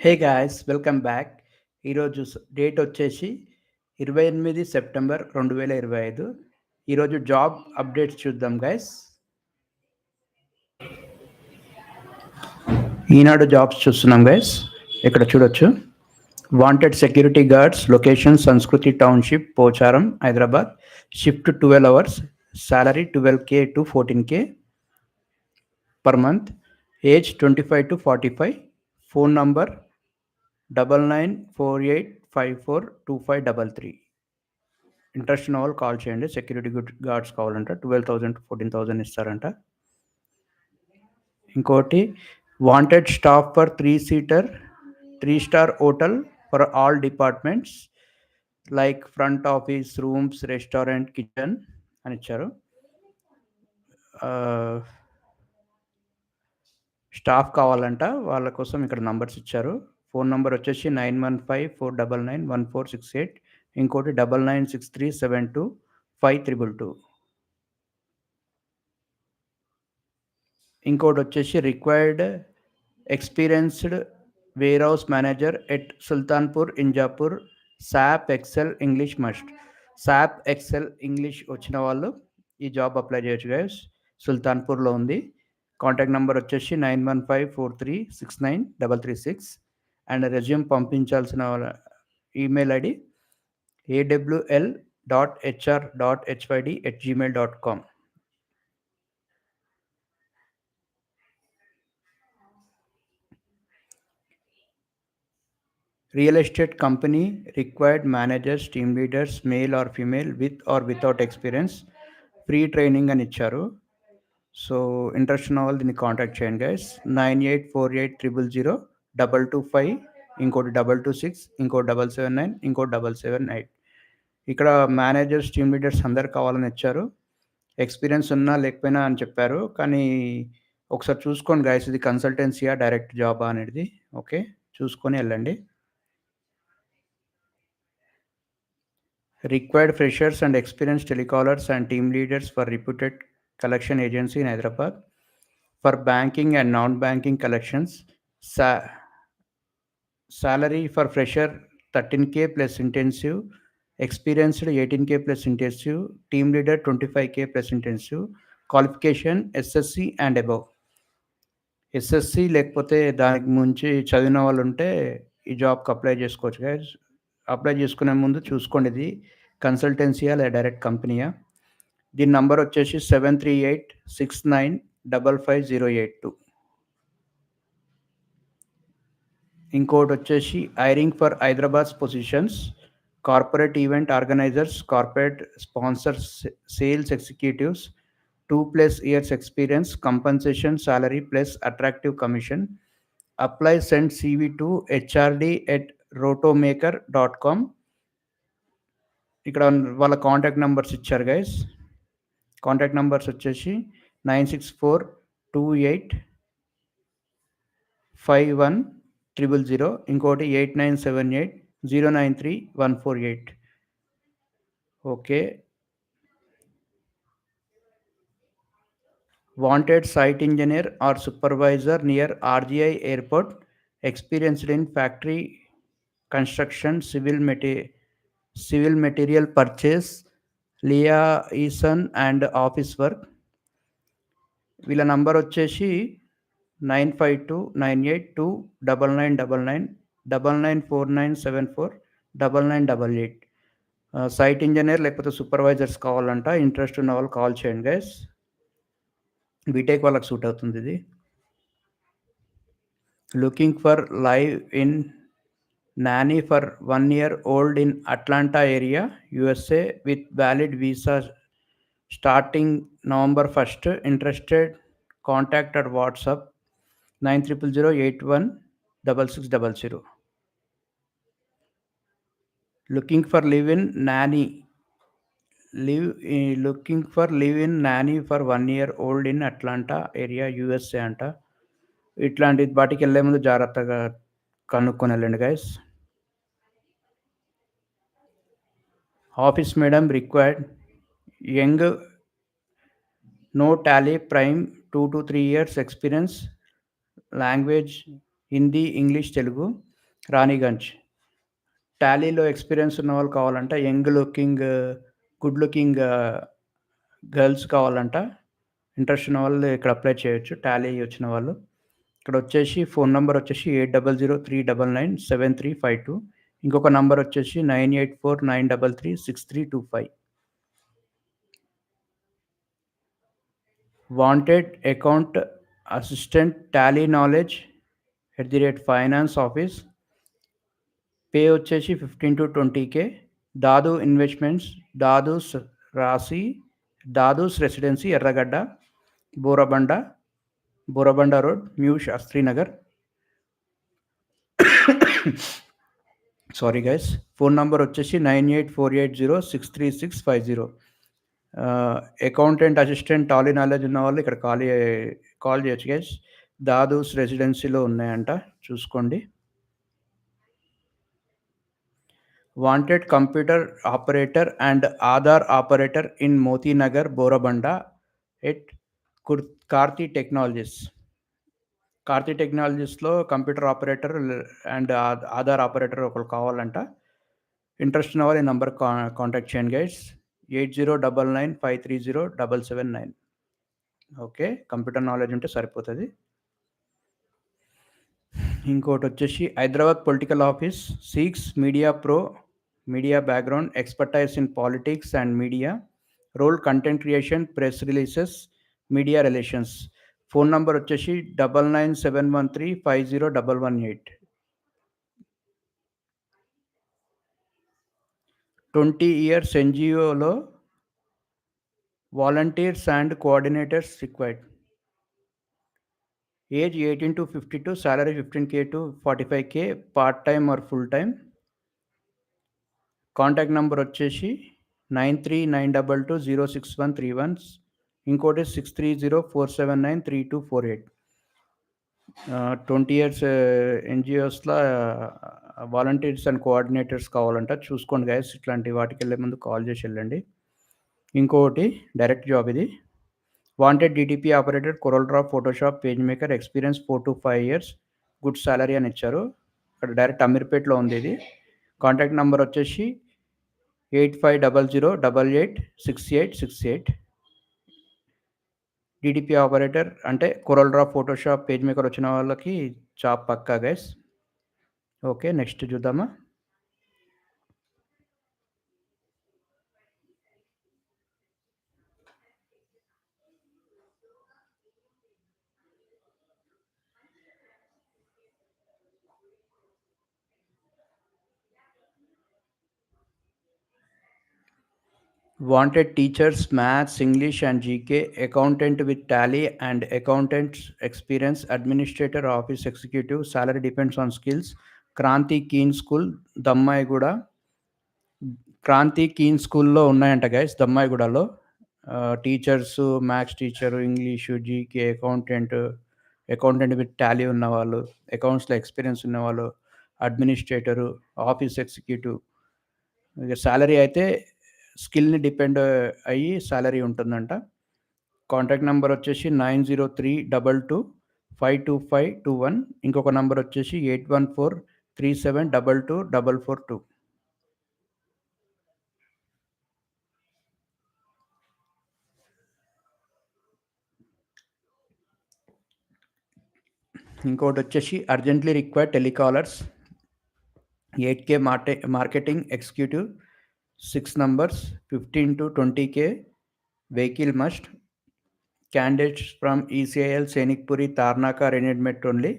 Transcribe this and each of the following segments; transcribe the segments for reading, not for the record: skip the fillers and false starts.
Hey guys welcome back. ఈరోజు date వచ్చేసి 28 September 2025. ఈరోజు జాబ్ అప్డేట్స్ చూద్దాం గైస్. ఈనాడు జాబ్స్ చూస్తున్నాం గైస్. ఇక్కడ చూడొచ్చు. వాంటెడ్ సెక్యూరిటీ గార్డ్స్, లొకేషన్ సంస్కృతి township, Pocharam, Hyderabad. Shift 12 hours, salary 12K to 14K per month. Age 25 to 45. Phone number 9948542533. Interest ఉన్న వాళ్ళు కాల్ చేయండి. సెక్యూరిటీ గార్డ్స్ కావాలంట. 12,000 to 14,000 ఇస్తారంట. ఇంకోటి wanted staff for 3-seater 3-star hotel for all departments like front office, rooms, restaurant, kitchen అని ఇచ్చారు. Staff కావాలంట. వాళ్ళ కోసం ఇక్కడ నంబర్స్ ఇచ్చారు. ఫోన్ నెంబర్ వచ్చేసి 9154991468. ఇంకోటి 9963725222. ఇంకోటి వచ్చేసి required experienced warehouse manager at Sultanpur, Injapur. SAP Excel English must. SAP Excel English వచ్చిన వాళ్ళు ఈ జాబ్ అప్లై చేయొచ్చు గైస్. సుల్తాన్పూర్లో ఉంది. కాంటాక్ట్ నెంబర్ వచ్చేసి 9154369336. అండ్ రెజ్యూమ్ పంపించాల్సిన email ID awl.hr.hyd@gmail.com. Real estate company required managers, team leaders, male or female, with or without experience, free training అని ఇచ్చారు. సో ఇంట్రెస్ట్ ఉన్న వాళ్ళు దీన్ని కాంటాక్ట్ చేయండి గైస్. 9848000225, ఇంకోటి 226, ఇంకోటి 779, ఇంకోటి 778. ఇక్కడ మేనేజర్స్, టీమ్ లీడర్స్ అందరు కావాలని ఇచ్చారు. ఎక్స్పీరియన్స్ ఉన్నా లేకపోయినా అని చెప్పారు. కానీ ఒకసారి చూసుకోండి గైస్, ఇది కన్సల్టెన్సీయా డైరెక్ట్ జాబా అనేది. ఓకే, చూసుకొని వెళ్ళండి. Required freshers and experienced telecallers and team leaders for reputed collection agency in Hyderabad. For banking and non-banking collections, salary for fresher 13K plus intensive, experienced 18K plus intensive, team leader 25K plus intensive. Qualification SSC and above. SSC లేకపోతే దానికి ముంచి చదివిన వాళ్ళు ఉంటే ఈ జాబ్కి apply చేసుకోవచ్చు guys. Apply చేసుకునే ముందు చూసుకోండి ఇది కన్సల్టెన్సీయా లేదా డైరెక్ట్ కంపెనీయా. దీని నంబర్ వచ్చేసి 7386955082. ఇంకోటి వచ్చేసి hiring for Hyderabad positions, corporate event organisers, corporate sponsors, sales executives, 2+ years experience, compensation salary plus attractive commission. Apply, send CV to hrd@rotomaker.com. ఇక్కడ వాళ్ళ కాంటాక్ట్ నెంబర్స్ ఇచ్చారు గైస్. కాంటాక్ట్ నెంబర్స్ వచ్చేసి 9642851000, ఇంకోటి 8978093148. Okay. Wanted site engineer or supervisor near RGI airport, experienced in factory construction, civil material purchase, liaison and office work. వీళ్ళ number వచ్చేసి 9529829999 9949749988. Site engineer లేకపోతే supervisors కావాలంట. Interest ఉన్న వాళ్ళు కాల్ చేయండి గైస్. బీటెక్ వాళ్ళకి సూట్ అవుతుంది ఇది. Looking for live in Nani for 1 year old in Atlanta area, USA with valid visa starting November 1st. Interested, contact at WhatsApp 9000816600. Looking for live-in nanny for 1 year old in Atlanta area, USA అంట. ఇట్లాంటి వాటికి వెళ్ళే ముందు జాగ్రత్తగా కనుక్కొని వెళ్ళండి guys. Office madam required, young, no Tally, prime 2 to 3 years experience, language Hindi, English, Telugu. Ranigunj. టాలీలో experience ఉన్నవాళ్ళు కావాలంట. Young looking, good looking girls కావాలంట. ఇంట్రెస్ట్ ఉన్నవాళ్ళు ఇక్కడ అప్లై చేయొచ్చు. టాలీ వచ్చిన వాళ్ళు. ఇక్కడొచ్చేసి ఫోన్ నంబర్ వచ్చేసి 8003997352. ఇంకొక నంబర్ వచ్చేసి 9849336325. Wanted account assistant Tally knowledge @finance office. Pay వచ్చేసి 15 to 20K. Dadu investments, Dadus రాశి, Dadus residency Erragadda, Borabanda, Borabanda road, new Shastri Nagar. Sorry guys. Phone number వచ్చేసి 9848063650. అకౌంటెంట్ అసిస్టెంట్ టాలీ నాలెడ్జ్ ఉన్న వాళ్ళు ఇక్కడ కాల్ చేయొచ్చు గైస్. దాదూస్ రెసిడెన్సీలో ఉన్నాయంట, చూసుకోండి. Wanted computer operator and Aadhaar operator in Motinagar, Borabanda at Karthi technologies. Karthi టెక్నాలజీస్లో computer operator and Aadhaar operator ఒకరు కావాలంట. ఇంట్రెస్ట్ ఉన్న వాళ్ళు ఈ నెంబర్ కాంటాక్ట్ చేయండి గైస్. 8099530779. ఓకే, కంప్యూటర్ నాలెడ్జ్ ఉంటే సరిపోతుంది. ఇంకోటి వచ్చేసి Hyderabad political office seeks media pro, media background, expertise in politics and media, role content creation, press releases, media relations. Phone number వచ్చేసి 9971350118. 20 years NGOలో volunteers and coordinators required. Age 18 to 52, salary 15K to 45K, part time or full time. Contact number వచ్చేసి 9392206131. ఇంకోటి 6304793248. 20 years ఎన్జిఓస్లో volunteers and coordinators కావాలంట, చూసుకోండి guys. ఇట్లాంటి వాటికి వెళ్ళే ముందు కాల్ చేసి వెళ్ళండి. ఇంకొకటి డైరెక్ట్ జాబ్ ఇది. Wanted DTP operator, coral draw, Photoshop, page maker, experience 4 to 5 years, good salary అని ఇచ్చారు. ఇక్కడ డైరెక్ట్ అమీర్పేట్లో ఉంది ఇది. కాంటాక్ట్ నెంబర్ వచ్చేసి 8500886868. డిటిపి ఆపరేటర్ అంటే coral draw, Photoshop, page maker వచ్చిన వాళ్ళకి జాబ్ పక్కా గైస్. ఓకే, నెక్స్ట్ చూద్దామా. Wanted teachers, maths, English and GK, accountant with tally and accountant's experience, administrator, office executive, salary depends on skills. Kranti Keen School, Dammaiguda. Kranti Keen స్కూల్లో ఉన్నాయంట guys దమ్మాయిగూడలో. Teachers, maths teacher, English, GK, accountant with Tally ఉన్నవాళ్ళు, అకౌంట్స్లో experience ఉన్నవాళ్ళు, administrator, office executive. ఇక salary అయితే స్కిల్ని depend అయ్యి శాలరీ ఉంటుందంట. కాంటాక్ట్ నెంబర్ వచ్చేసి 9032252521. ఇంకొక నెంబర్ వచ్చేసి 8143722442. ఇంకోటి వచ్చేసి urgently required telecallers, 8K marketing executive, 6 numbers, 15 to 20K, vehicle must. Candidates from ECIL, Senikpuri, Tarnaka, Renedmet only.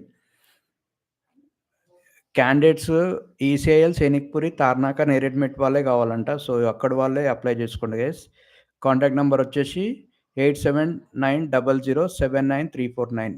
Candidates ECIL, Sainikpuri, Tarnaka, Neredmet వాళ్ళే కావాలంట. సో అక్కడ వాళ్ళే అప్లై చేసుకోండి గైస్. కాంటాక్ట్ నెంబర్ వచ్చేసి 8790079349.